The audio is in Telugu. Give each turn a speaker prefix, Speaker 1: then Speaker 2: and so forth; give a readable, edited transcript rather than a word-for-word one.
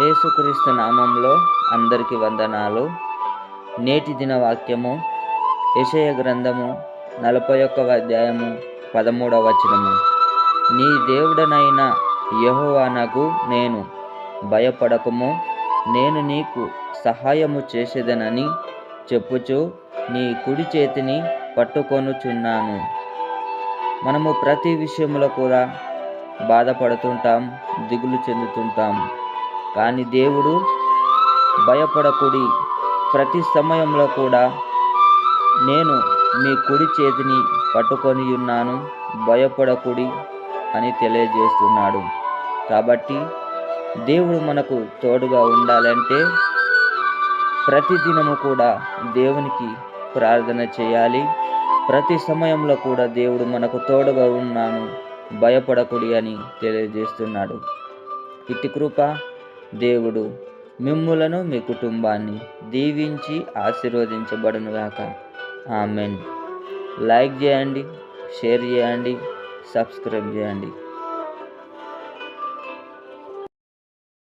Speaker 1: యేసుక్రీస్తు నామంలో అందరికీ వందనాలు. నేటి దిన వాక్యము యెషయా గ్రంథము 41వ అధ్యాయము 13వ వచనము. నీ దేవుడనైన యెహోవానగు నేను, భయపడకుము, నేను నీకు సహాయము చేసేదనని చెప్పుచు నీ కుడి చేతిని పట్టుకొనుచున్నాను. మనము ప్రతి విషయంలో కూడా బాధపడుతుంటాం, దిగులు చెందుతుంటాం. కానీ దేవుడు భయపడకుడి, ప్రతి సమయంలో కూడా నేను మీ కుడి చేతిని పట్టుకొని ఉన్నాను, భయపడకుడి అని తెలియజేస్తున్నాడు. కాబట్టి దేవుడు మనకు తోడుగా ఉండాలంటే ప్రతిదినము కూడా దేవునికి ప్రార్థన చేయాలి. ప్రతి సమయంలో కూడా దేవుడు మనకు తోడుగా ఉన్నాను, భయపడకుడి అని తెలియజేస్తున్నాడు. ఇట్టి కృప దేవుడు మిమ్ములను మీ కుటుంబాన్ని దీవించి ఆశీర్వదించబడునుగాక. ఆమెన్. లైక్ చేయండి, షేర్ చేయండి, సబ్స్క్రైబ్ చేయండి.